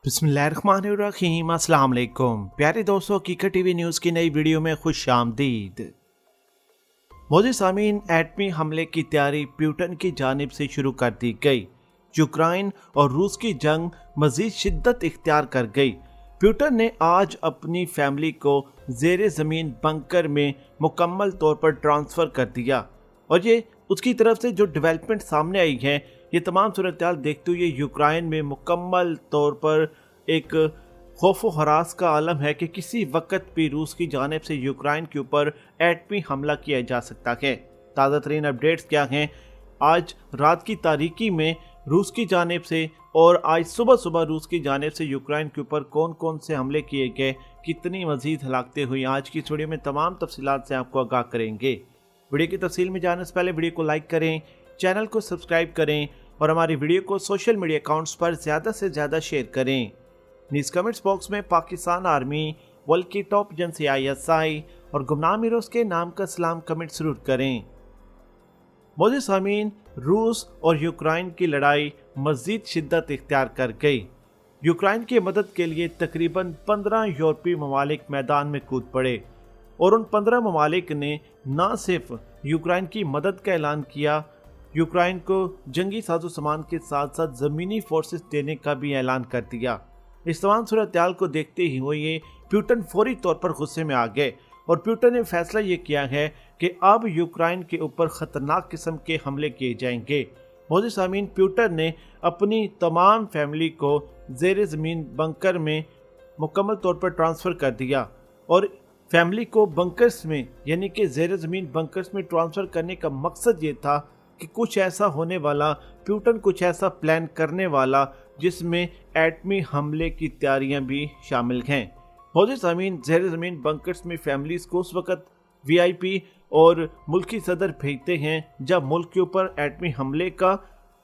बिस्मिल्लाहिर्रहमानिर्रहीम। अस्सलाम वालेकुम प्यारे दोस्तों, हकीकत टीवी न्यूज़ की नई वीडियो में खुश आमदीद। मोदी सामीन, एटमी हमले की तैयारी प्यूटन की जानिब से शुरू कर दी गई। यूक्रेन और रूस की जंग मजीद शिद्दत इख्तियार कर गई। प्यूटन ने आज अपनी फैमिली को ज़ेरे ज़मीन बंकर में मुकम्मल तौर पर ट्रांसफ़र कर दिया और ये उसकी तरफ से जो डेवलपमेंट सामने आई है, ये तमाम सूरत-ए-हाल देखते हुए यूक्रेन में मुकम्मल तौर पर एक खौफ व हरास का आलम है कि किसी वक्त भी रूस की जानिब से यूक्रेन के ऊपर एटमी हमला किया जा सकता है। ताज़ा तरीन अपडेट्स क्या हैं आज रात की तारीकी में रूस की जानिब से, और आज सुबह सुबह रूस की जानिब से यूक्रेन के ऊपर कौन कौन से हमले किए गए, कितनी मजीद हलाकतें हुई, आज की इस वीडियो में तमाम तफसीलात से आपको आगाह करेंगे। वीडियो की तफसील में जाने से पहले वीडियो को लाइक करें, चैनल को सब्सक्राइब करें और हमारी वीडियो को सोशल मीडिया अकाउंट्स पर ज़्यादा से ज़्यादा शेयर करें। न्यूज़ कमेंट्स बॉक्स में पाकिस्तान आर्मी, वर्ल्ड की टॉप एजेंसी ISI और गुमनाम हीरोज़ के नाम का सलाम कमेंट जरूर करें। मोदी सामीन, रूस और यूक्रेन की लड़ाई मज़ीद शिद्दत इख्तियार कर गई। यूक्रेन की मदद के लिए तकरीबन 15 यूरोपीय ममालिक मैदान में कूद पड़े और उन 15 ममालिक ने न सिर्फ यूक्रेन की मदद का ऐलान किया, यूक्रेन को जंगी साजो सामान के साथ साथ ज़मीनी फोर्सेस देने का भी ऐलान कर दिया। इस तमाम सूरत-ए-हाल को देखते ही हुए प्यूटन फौरी तौर पर गुस्से में आ गए और प्यूटन ने फैसला ये किया है कि अब यूक्रेन के ऊपर ख़तरनाक किस्म के हमले किए जाएंगे। मोदी सामीन, प्यूटन ने अपनी तमाम फैमिली को ज़ेरे ज़मीन बंकर में मुकम्मल तौर पर ट्रांसफ़र कर दिया और फैमिली को बंकर्स में यानी कि ज़ेरे ज़मीन बंकर्स में ट्रांसफ़र करने का मकसद ये था कि कुछ ऐसा होने वाला, प्यूटन कुछ ऐसा प्लान करने वाला जिसमें एटमी हमले की तैयारियां भी शामिल हैं। मोदी सामीन, ज़ेरे ज़मीन बंकर्स में फैमिलीज़ को उस वक़्त VIP और मुल्की सदर भेजते हैं जब मुल्क के ऊपर एटमी हमले का,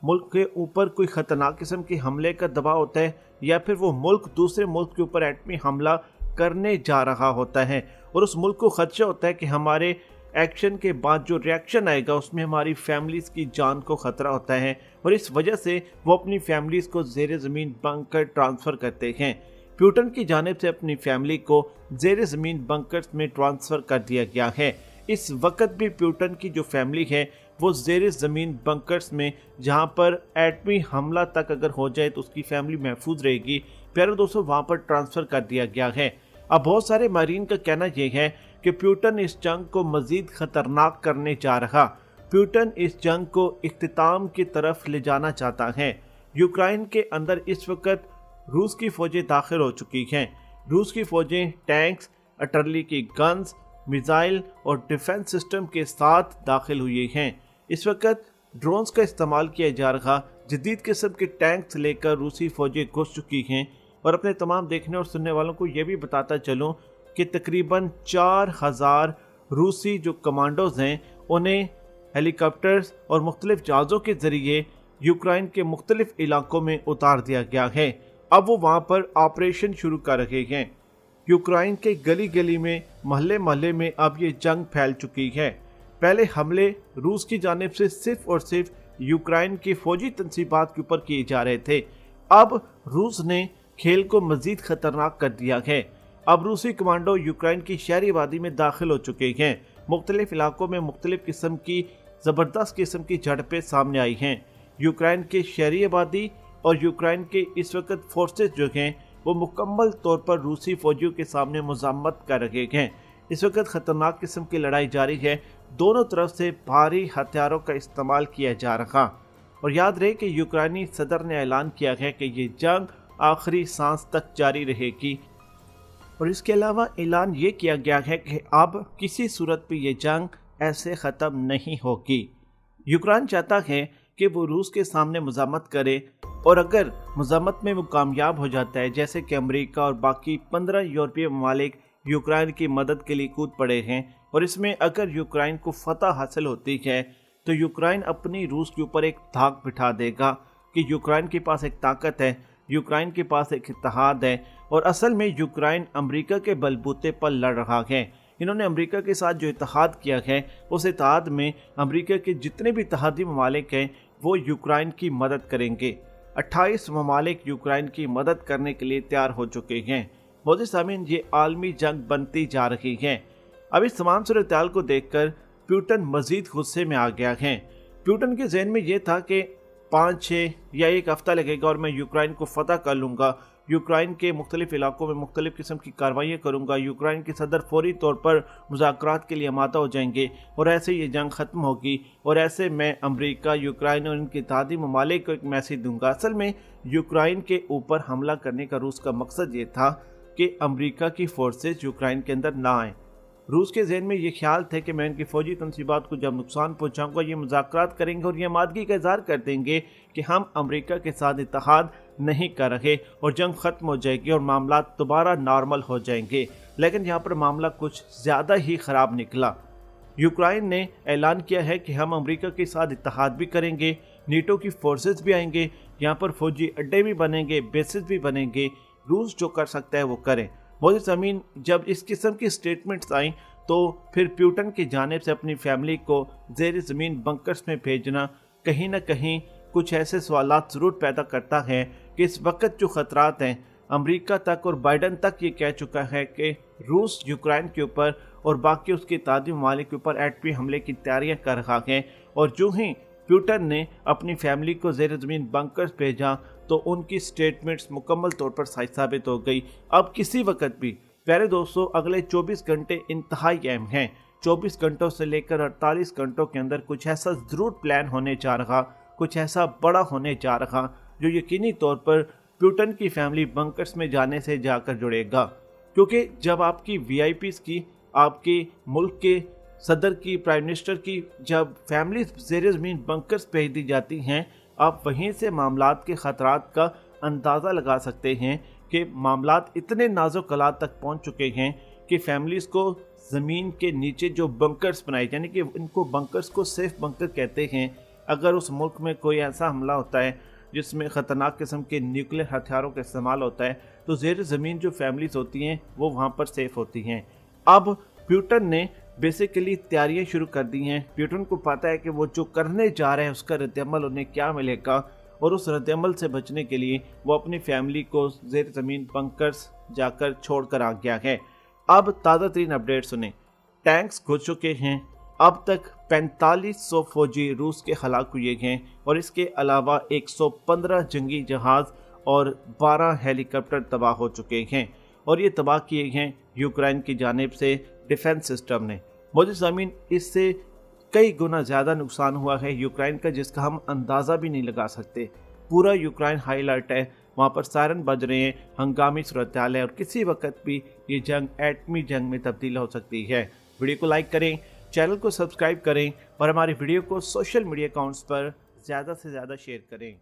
मुल्क के ऊपर कोई ख़तरनाक किस्म के हमले का दबाव होता है या फिर वो मुल्क दूसरे मुल्क के ऊपर एटमी हमला करने जा रहा होता है और उस मुल्क को खदशा होता है कि हमारे एक्शन के बाद जो रिएक्शन आएगा उसमें हमारी फैमिलीज़ की जान को ख़तरा होता है और इस वजह से वो अपनी फैमिलीज़ को ज़ेरे ज़मीन बंकर ट्रांसफ़र करते हैं। प्यूटन की जानिब से अपनी फैमिली को ज़ेरे ज़मीन बंकर्स में ट्रांसफ़र कर दिया गया है। इस वक्त भी प्यूटन की जो फैमिली है वो ज़ेरे ज़मीन बंकर्स में, जहाँ पर एटमी हमला तक अगर हो जाए तो उसकी फैमिली महफूज रहेगी, प्यारे दोस्तों, वहाँ पर ट्रांसफ़र कर दिया गया है। अब बहुत सारे माहिरीन का कहना यह है कि प्यूटन इस जंग को मज़ीद ख़तरनाक करने जा रहा, प्यूटन इस जंग को इख्तिताम की तरफ ले जाना चाहता है। यूक्रेन के अंदर इस वक्त रूस की फ़ौजें दाखिल हो चुकी हैं। रूस की फ़ौजें टैंक्स, अटर्ली की गन्स, मिसाइल और डिफेंस सिस्टम के साथ दाखिल हुई हैं। इस वक्त ड्रोन्स का इस्तेमाल किया जा रहा, जदीद किस्म के टैंक्स लेकर रूसी फ़ौजें घुस चुकी हैं और अपने तमाम देखने और सुनने वालों को ये भी बताता चलूँ कि तकरीबन 4000 रूसी जो कमांडोज हैं उन्हें हेलीकॉप्टर्स और मुख्तलिफ जहाज़ों के ज़रिए यूक्रेन के मुख्तलिफ इलाकों में उतार दिया गया है। अब वो वहाँ पर ऑपरेशन शुरू कर रहे हैं। यूक्रेन के गली गली में, महल्ले महल्ले में अब ये जंग फैल चुकी है। पहले हमले रूस की जानिब से सिर्फ और सिर्फ यूक्रेन की फ़ौजी तनसीबात के ऊपर किए जा रहे थे। अब रूस ने खेल को मज़ीद ख़तरनाक कर दिया है। अब रूसी कमांडो यूक्रेन की शहरी आबादी में दाखिल हो चुके हैं। मुख्तलिफ इलाकों में मुख्तलिफ किस्म की ज़बरदस्त किस्म की झड़पें सामने आई हैं। यूक्रेन के शहरी आबादी और यूक्रेन के इस वक्त फोर्सेस जो हैं वो मुकम्मल तौर पर रूसी फ़ौजियों के सामने मुज़ामत कर रहे हैं। इस वक्त ख़तरनाक किस्म की लड़ाई जारी है, दोनों तरफ से भारी हथियारों का इस्तेमाल किया जा रहा। और याद रहे कि यूक्रेनी सदर ने ऐलान किया है कि ये जंग आखिरी सांस तक जारी रहेगी और इसके अलावा ऐलान ये किया गया है कि अब किसी सूरत पे ये जंग ऐसे ख़त्म नहीं होगी। यूक्रेन चाहता है कि वो रूस के सामने मुज़ामत करे और अगर मुज़ामत में वो कामयाब हो जाता है, जैसे कि अमेरिका और बाकी 15 यूरोपीय ममालिक यूक्रेन की मदद के लिए कूद पड़े हैं और इसमें अगर यूक्रेन को फतह हासिल होती है तो यूक्रेन अपनी रूस के ऊपर एक धाक बिठा देगा कि यूक्रेन के पास एक ताकत है, यूक्रेन के पास एक इत्तेहाद है और असल में यूक्रेन अमेरिका के बलबूते पर लड़ रहा है। इन्होंने अमेरिका के साथ जो इत्तेहाद किया है उस इत्तेहाद में अमेरिका के जितने भी इत्तेहादी ममालिक हैं वो यूक्रेन की मदद करेंगे। 28 ममालिक यूक्रेन की मदद करने के लिए तैयार हो चुके हैं। मोअज़्ज़िज़ सामीन, ये आलमी जंग बनती जा रही है। अब इस तमाम सूरत-ए-हाल को देखकर प्यूटन मजीद गुस्से में आ गया है। प्यूटन के ज़हन में ये था कि 5-6 या 1 हफ्ता लगेगा और मैं यूक्रेन को फतह कर लूँगा, यूक्रेन के मुख्तलिफ इलाकों में मुख्तलिफ किस्म की कार्रवाइयाँ करूँगा, यूक्रेन के सदर फौरी तौर पर मुज़ाकरात के लिए आमादा हो जाएंगे और ऐसे ये जंग ख़त्म होगी और ऐसे मैं अमरीका, यूक्रेन और इनके इत्तेहादी ममालिक को एक मैसेज दूंगा। असल में यूक्रेन के ऊपर हमला करने का रूस का मकसद ये था कि अमरीका की फोर्सेज यूक्रेन के अंदर ना आएँ। रूस के ज़हन में ये ख्याल थे कि मैं इनकी फ़ौजी तनसीबात को जब नुकसान पहुँचाऊँगा ये मुज़ाकरात करेंगे और ये आमादगी का इज़हार कर देंगे कि हम अमरीका के साथ इत्तेहाद नहीं कर रहे और जंग ख़त्म हो जाएगी और मामला दोबारा नॉर्मल हो जाएंगे। लेकिन यहाँ पर मामला कुछ ज़्यादा ही ख़राब निकला। यूक्रेन ने ऐलान किया है कि हम अमरीका के साथ इत्तेहाद भी करेंगे, नीटो की फोर्सेस भी आएंगे, यहाँ पर फ़ौजी अड्डे भी बनेंगे, बेसिस भी बनेंगे। रूस जो कर सकता है वो करें। मोअज़्ज़िज़ सामीन, जब इस किस्म की स्टेटमेंट्स आई तो फिर प्यूटन की जानिब से अपनी फैमिली को ज़ेर ज़मीन बंकर्स में भेजना कहीं ना कहीं कुछ ऐसे सवालात ज़रूर पैदा करता है कि इस वक्त जो ख़तरात हैं, अमरीका तक और बाइडन तक ये कह चुका है कि रूस यूक्रेन के ऊपर और बाकी उसके इत्तेहादी ममालिक के ऊपर एटमी हमले की तैयारियां कर रहा है। और जो ही प्यूटन ने अपनी फैमिली को ज़ेर ज़मीन बंकर्स भेजा तो उनकी स्टेटमेंट्स मुकम्मल तौर पर सही साबित हो गई। अब किसी वक्त भी प्यारे दोस्तों, अगले 24 घंटे इंतहाई अहम हैं। 24 घंटों से लेकर 48 घंटों के अंदर कुछ ऐसा ज़रूर प्लान होने जा रहा, कुछ ऐसा बड़ा होने जा रहा जो यकीनी तौर पर प्यूटन की फैमिली बंकर्स में जाने से जाकर जुड़ेगा। क्योंकि जब आपकी VIPs की, आपके मुल्क के सदर की, प्राइम मिनिस्टर की जब फैमिली ज़ेर ज़मीन बंकर्स भेज दी जाती हैं, आप वहीं से मामलात के ख़तरात का अंदाज़ा लगा सकते हैं कि मामलात इतने नाजुक हालात तक पहुंच चुके हैं कि फैमिलीज़ को ज़मीन के नीचे जो बंकर्स बनाए, यानी कि इनको बंकर्स को सेफ बंकर कहते हैं। अगर उस मुल्क में कोई ऐसा हमला होता है जिसमें ख़तरनाक किस्म के न्यूक्लियर हथियारों का इस्तेमाल होता है तो ज़ेर ज़मीन जो फैमिलीज़ होती हैं वो वहाँ पर सेफ होती हैं। अब प्यूटन ने बेसिकली तैयारियां शुरू कर दी हैं। प्यूटन को पता है कि वो जो करने जा रहे हैं उसका रद्द-ए-अमल उन्हें क्या मिलेगा और उस रद्द-ए-अमल से बचने के लिए वो अपनी फैमिली को ज़ेर ज़मीन बंकर्स जाकर छोड़ कर आ गया है। अब ताज़ा तरीन अपडेट सुने। टैंक्स घुस चुके हैं। अब तक 4500 फौजी रूस के हलाक हुए हैं और इसके अलावा 115 जंगी जहाज़ और 12 हेलीकॉप्टर तबाह हो चुके हैं और ये तबाह किए हैं यूक्रेन की जानिब से डिफेंस सिस्टम ने। मोअज़्ज़िज़ सामीन, इससे कई गुना ज़्यादा नुकसान हुआ है यूक्रेन का जिसका हम अंदाज़ा भी नहीं लगा सकते। पूरा यूक्रेन हाई अलर्ट है, वहाँ पर सायरन बज रहे हैं, हंगामी सूरत-ए-हाल है और किसी वक्त भी ये जंग एटमी जंग में तब्दील हो सकती है। वीडियो को लाइक करें, चैनल को सब्सक्राइब करें और हमारी वीडियो को सोशल मीडिया अकाउंट्स पर ज़्यादा से ज़्यादा शेयर करें।